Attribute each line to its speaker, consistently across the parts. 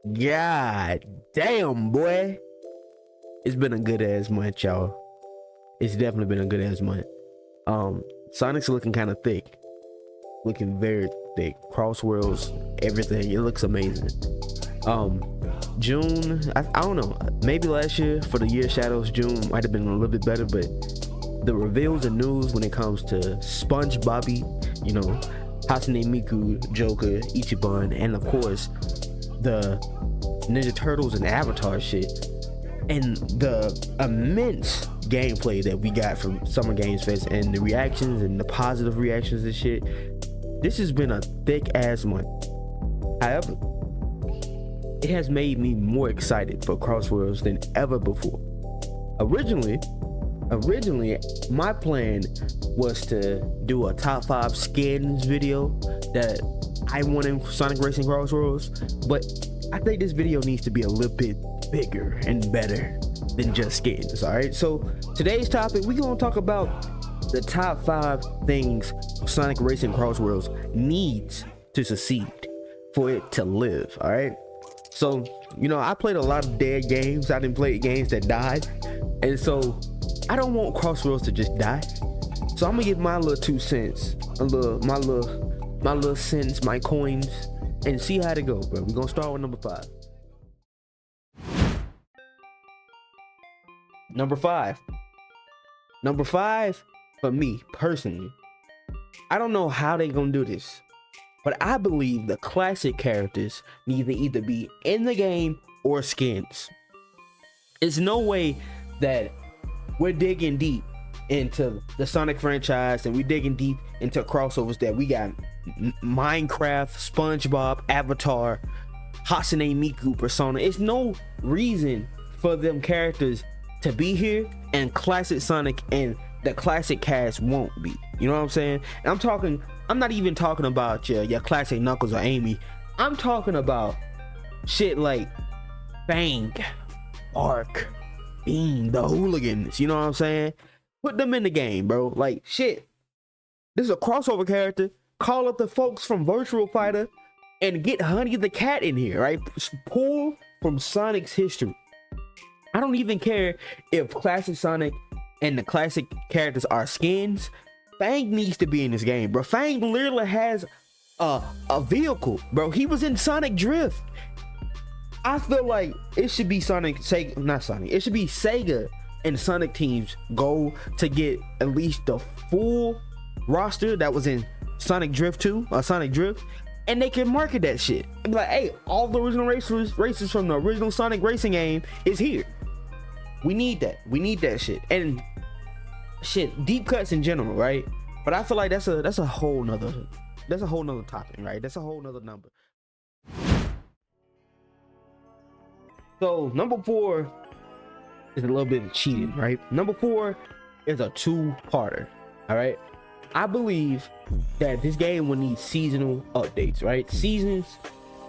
Speaker 1: God damn, boy. It's been a good ass month, y'all. It's definitely been a good ass month. Sonic's looking kind of thick. Looking very thick. Crossworlds, everything. It looks amazing. June, I don't know. Maybe last year for the year Shadows, June might have been a little bit better, but the reveals and news when it comes to SpongeBobby, you know, Hatsune Miku, Joker, Ichiban, and of course the Ninja Turtles and Avatar shit, and the immense gameplay that we got from Summer Games Fest and the reactions and the positive reactions and shit. This has been a thick ass month. However, it has made me more excited for Crossworlds than ever before. Originally, my plan was to do a top 5 skins video that I want in Sonic Racing Crossworlds, but I think this video needs to be a little bit bigger and better than just skins. All right, so today's topic, we're gonna talk about the top 5 things Sonic Racing Crossworlds needs to succeed for it to live. All right, so you know, I played a lot of dead games. I didn't play games that died, and so I don't want Crossworlds to just die. So I'm gonna give my little 2 cents, my little cents, my coins, and see how it go, bro. We're gonna start with number 5. Number five for me personally, I don't know how they gonna do this, but I believe the classic characters need to either be in the game or skins. There's no way that we're digging deep into the Sonic franchise and we digging deep into crossovers that we got Minecraft, SpongeBob, Avatar, Hatsune Miku, Persona. It's no reason for them characters to be here and classic Sonic and the classic cast won't be. You know what I'm saying? And I'm not even talking about your classic Knuckles or Amy. I'm talking about shit like Fang, Ark, Bean, the Hooligans. You know what I'm saying? Put them in the game, bro. Like, shit, this is a crossover character. Call up the folks from Virtual Fighter and get Honey the Cat in here, right? Pull from Sonic's history. I don't even care if classic Sonic and the classic characters are skins. Fang needs to be in this game, bro. Fang literally has a vehicle, bro. He was in Sonic Drift. I feel like it should be it should be Sega and Sonic teams goal to get at least the full roster that was in Sonic Drift 2 or Sonic Drift, and they can market that shit and be like, hey, all the original races from the original Sonic Racing game is here. We need that shit. And shit, deep cuts in general, right? But I feel like that's a whole nother topic, right? That's a whole nother number. So number 4 is a little bit of cheating, right? Number 4 is a 2-parter. All right, I believe that this game will need seasonal updates, right?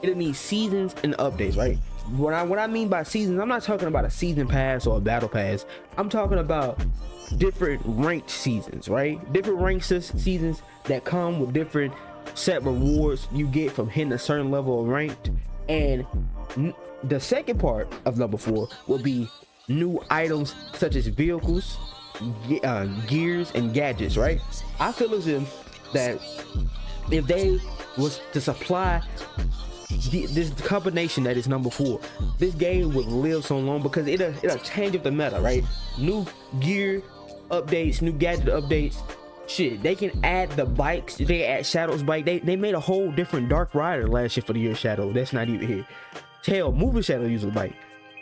Speaker 1: It'll need seasons and updates, right? What I mean by seasons, I'm not talking about a season pass or a battle pass. I'm talking about different ranked seasons, right? Different ranked seasons that come with different set rewards you get from hitting a certain level of ranked. And the second part of number 4 will be new items such as vehicles, gears, and gadgets, right? I feel as if that if they was to supply this combination that is number 4, this game would live so long because it'll change up the meta, right? New gear updates, new gadget updates. Shit, they can add the bikes. They add Shadow's bike. They made a whole different Dark Rider last year for the year Shadow. That's not even here. Hell, Moving Shadow uses a bike.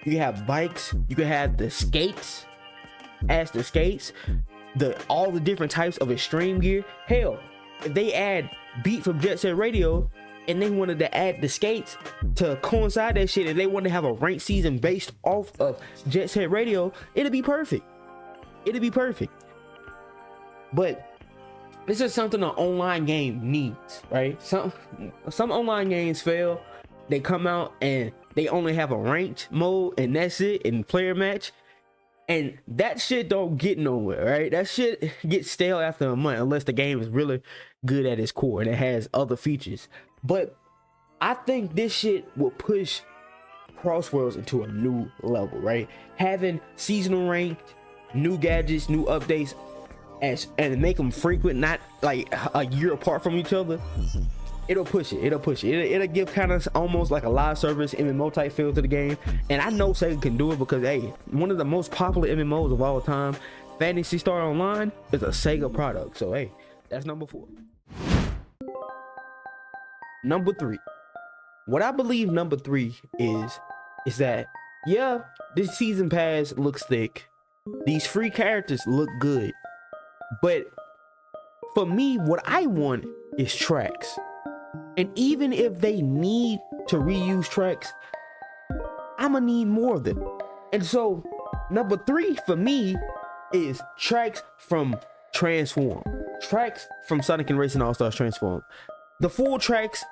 Speaker 1: You can have bikes. You can have the skates. As the skates, all the different types of extreme gear. Hell, if they add Beat from Jet Set Radio and they wanted to add the skates to coincide that shit, and they wanted to have a ranked season based off of Jet Set Radio, it'd be perfect. But this is something an online game needs, right? Some online games fail. They come out and they only have a ranked mode and that's it, and player match, and that shit don't get nowhere, right? That shit gets stale after a month unless the game is really good at its core and it has other features. But I think this shit will push Crossworlds into a new level, right? Having seasonal ranked, new gadgets, new updates, and make them frequent, not like a year apart from each other. It'll push it. It'll give kind of almost like a live service MMO type feel to the game. And I know Sega can do it because, hey, one of the most popular MMOs of all time, Phantasy Star Online, is a Sega product. So, hey, that's number 4. Number 3. What I believe number 3 is that, yeah, this season pass looks thick. These free characters look good. But for me, what I want is tracks. And even if they need to reuse tracks, I'ma need more of them. And so number 3 for me is tracks from Transform. Tracks from Sonic and Racing All-Stars Transform. The full tracks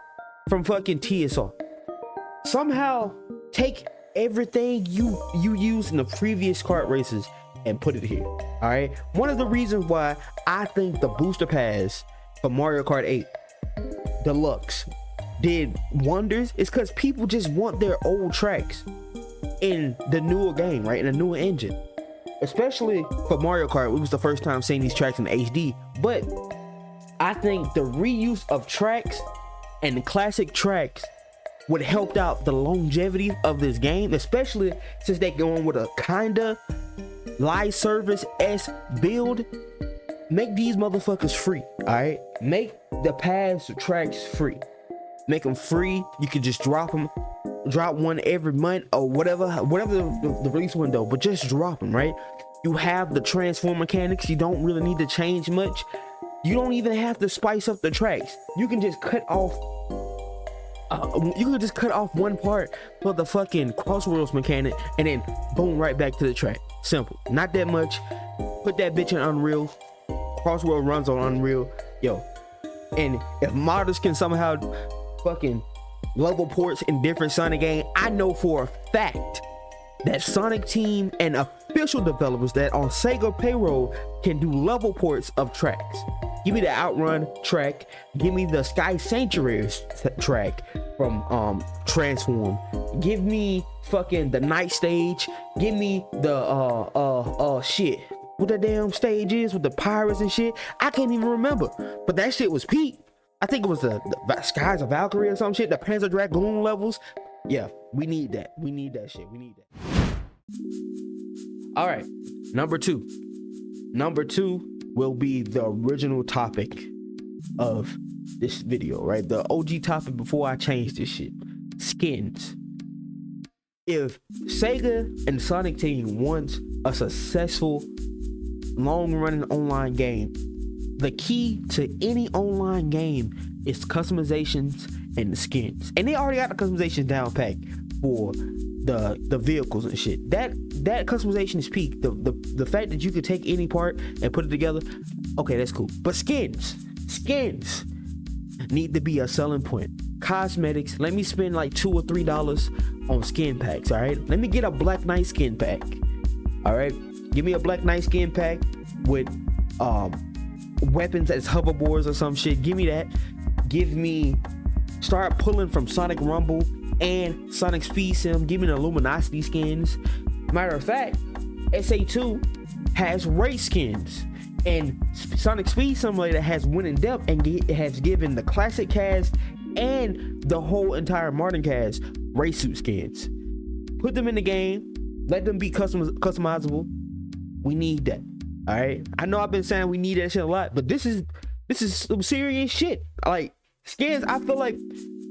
Speaker 1: from fucking TSR. Somehow take everything you used in the previous kart races and put it here. All right. One of the reasons why I think the booster pass for Mario Kart 8 Deluxe did wonders is because people just want their old tracks in the newer game, right? In a newer engine. Especially for Mario Kart, it was the first time seeing these tracks in HD. But I think the reuse of tracks and the classic tracks would help out the longevity of this game, especially since they're going with a kinda live service S build. Make these motherfuckers free, all right? Make the past tracks free. Make them free. You can just drop them, drop one every month or whatever the release window, but just drop them, right? You have the transform mechanics. You don't really need to change much. You don't even have to spice up the tracks. You can just cut off one part for the fucking Crossworlds mechanic and then boom, right back to the track. Simple. Not that much. Put that bitch in Unreal. Crossworld runs on Unreal. Yo. And if modders can somehow fucking level ports in different Sonic games, I know for a fact that Sonic Team and official developers that on Sega payroll can do level ports of tracks. Give me the Outrun track. Give me the Sky Sanctuary track from Transform. Give me fucking the night stage. Give me the shit. What that damn stage is with the pirates and shit. I can't even remember. But that shit was peak. I think it was the Skies of Valkyrie or some shit. The Panzer Dragoon levels. Yeah, we need that. We need that shit. We need that. All right, number 2. Number 2 will be the original topic of this video, right? The OG topic before I change this shit. Skins. If Sega and Sonic Team wants a successful long-running online game, the key to any online game is customizations and the skins. And they already got the customizations down pat for the vehicles and shit. That customization is peak. The fact that you could take any part and put it together, okay, that's cool. But skins need to be a selling point. Cosmetics, let me spend like $2 or $3 on skin packs. All right, let me get a Black Knight skin pack. All right, give me a Black Knight skin pack with weapons that's hoverboards or some shit. Give me that. Give me, start pulling from Sonic Rumble and Sonic Speed Sim. Give me the Luminosity skins. Matter of fact, SA2 has race skins, and Sonic Speed Simulator has went in depth and it has given the classic cast and the whole entire modern cast race suit skins. Put them in the game. Let them be customizable. We need that. All right. I know I've been saying we need that shit a lot, but this is some serious shit. Like skins, I feel like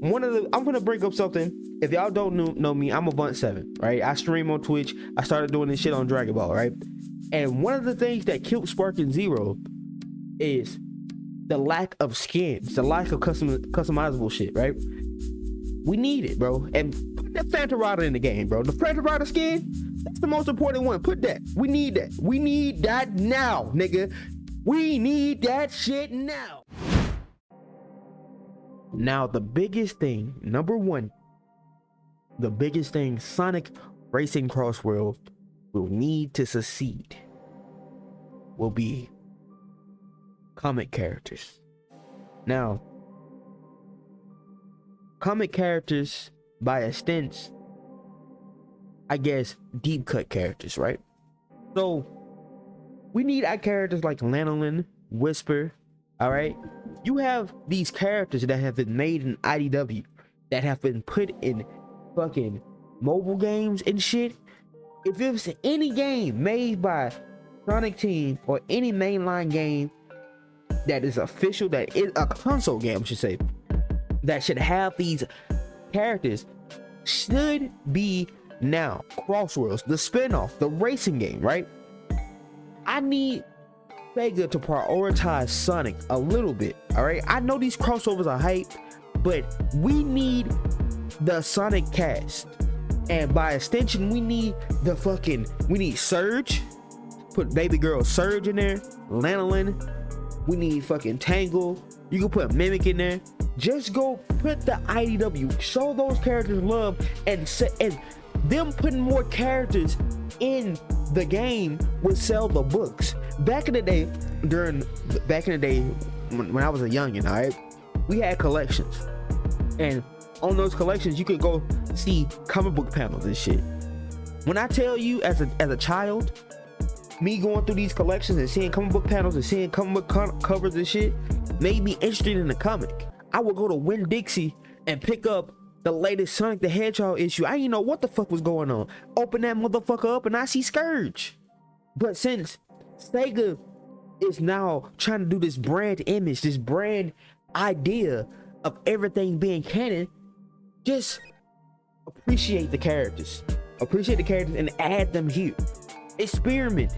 Speaker 1: I'm gonna bring up something. If y'all don't know me, I'm Avant7, right? I stream on Twitch. I started doing this shit on Dragon Ball, right? And one of the things that killed Sparking Zero is the lack of skins, the lack of customizable shit, right? We need it, bro. And put that Phantom Rider in the game, bro. The Phantom Rider skin, that's the most important one. Put that. We need that. We need that now, nigga. We need that shit now. Now, the biggest thing, number 1, the biggest thing Sonic Racing Crossworlds will need to succeed will be comic characters. Now, comic characters, by extent, I guess, deep cut characters, right? So we need our characters like Lanolin, Whisper. All right, you have these characters that have been made in IDW that have been put in fucking mobile games and shit. If it's any game made by Sonic Team or any mainline game that is official, that is a console game, I should say, that should have these characters, should be now Crossworlds, the spinoff, the racing game, right? I need Sega to prioritize Sonic a little bit. All right, I know these crossovers are hype, but we need the Sonic cast, and by extension we need Surge. Put baby girl Surge in there, Lanolin. We need fucking Tangle. You can put Mimic in there. Just go put the IDW, show those characters love, and them putting more characters in the game would sell the books. Back in the day, when I was a youngin', all right, we had collections, and on those collections you could go see comic book panels and shit. When I tell you, as a child, me going through these collections and seeing comic book panels and seeing comic book covers and shit made me interested in the comic. I would go to Winn-Dixie and pick up the latest Sonic the Hedgehog issue. I didn't know what the fuck was going on. Open that motherfucker up and I see Scourge. But since Sega is now trying to do this brand image, this brand idea of everything being canon, just appreciate the characters. Appreciate the characters and add them here. Experiment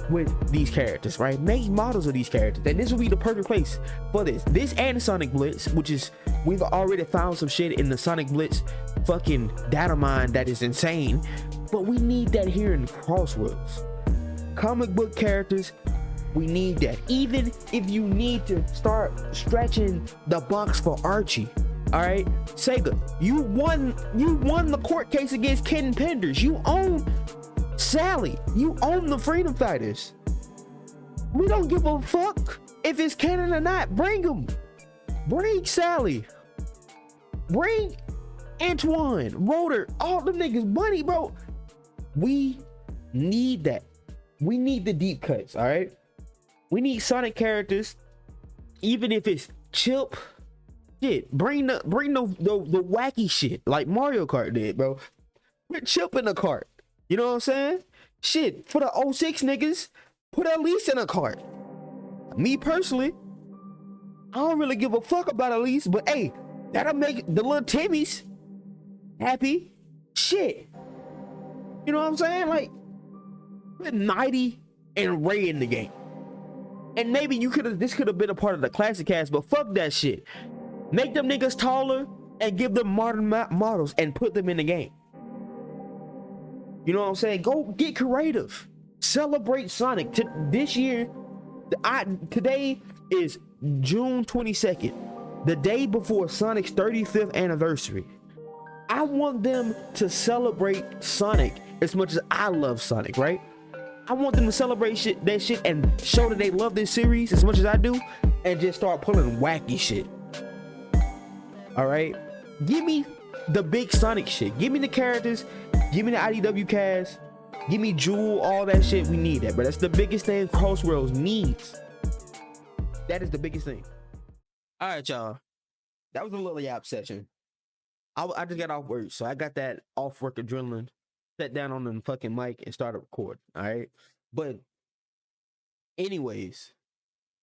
Speaker 1: with these characters, right? Make models of these characters, and this will be the perfect place for this and Sonic Blitz, which is, we've already found some shit in the Sonic Blitz fucking data mine that is insane, but we need that here in Crossworlds. Comic book characters, we need that. Even if you need to start stretching the box for Archie, all right? Sega, you won the court case against Ken Penders. You own Sally, you own the Freedom Fighters. We don't give a fuck if it's canon or not. Bring them. Bring Sally. Bring Antoine, Rotor, all them niggas, Bunny, bro. We need that. We need the deep cuts, all right? We need Sonic characters, even if it's Chip. Shit, bring the wacky shit like Mario Kart did, bro. Put Chip in the cart. You know what I'm saying? Shit, for the 06 niggas, put Elise in a cart. Me personally, I don't really give a fuck about Elise, but hey, that'll make the little Timmys happy. Shit. You know what I'm saying? Like, put Mighty and Ray in the game. And maybe this could have been a part of the classic cast, but fuck that shit. Make them niggas taller and give them modern models and put them in the game. You know what I'm saying? Go get creative. Celebrate Sonic. This year, today is June 22nd, the day before Sonic's 35th anniversary. I want them to celebrate Sonic as much as I love Sonic, right? I want them to celebrate that shit and show that they love this series as much as I do, and just start pulling wacky shit. All right? Give me the big Sonic shit. Give me the characters. Give me the IDW cast. Give me Jewel, all that shit. We need that, but that's the biggest thing Crossworlds needs. That is the biggest thing. All right, y'all. That was a little yap session. I just got off work, so I got that off work adrenaline. Sat down on the fucking mic and started recording. All right, but anyways,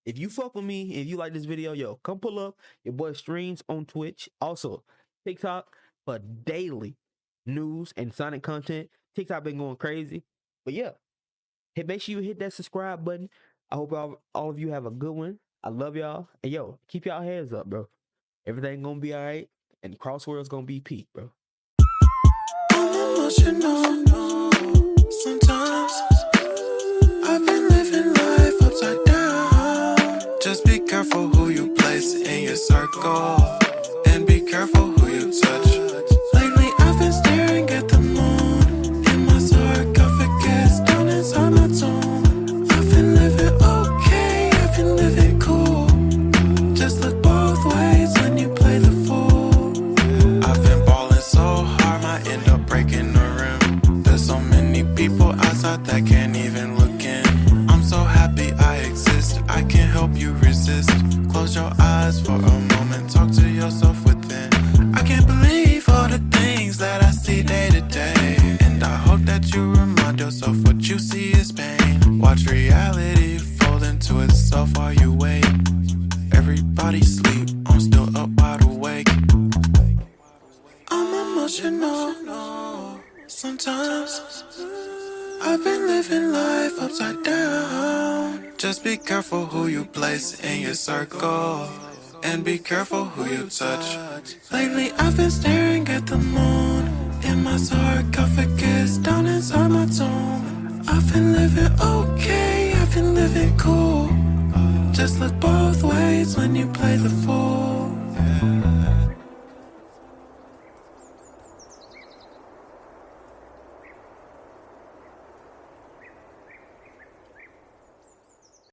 Speaker 1: if you fuck with me, if you like this video, yo, come pull up. Your boy streams on Twitch, also TikTok for daily news and Sonic content. TikTok been going crazy, but yeah, make sure you hit that subscribe button. I hope all of you have a good one. I love y'all, and yo, keep y'all heads up, bro. Everything gonna be all right, and Crossworlds gonna be peak, bro.
Speaker 2: Sometimes I've been living life upside down. Just be careful who you place in your circle, and be careful who you touch. Lately I've been staring at the moon in my sarcophagus down inside my tomb. I've been living okay, I've been living cool. Just look both ways when you play the fool. I've been balling so hard, might end up breaking the rim. The out that can't even look in. I'm so happy I exist, I can't help you resist. Close your eyes for a moment, talk to yourself within. I can't believe all the things that I see day to day, and I hope that you remind yourself what you see is pain. Watch reality fold into itself while you wait. Everybody sleep, I'm still up wide awake. I'm emotional sometimes. I've been living life upside down. Just be careful who you place in your circle, and be careful who you touch. Lately I've been staring at the moon in my sarcophagus down inside my tomb. I've been living okay, I've been living cool. Just look both ways when you play the fool.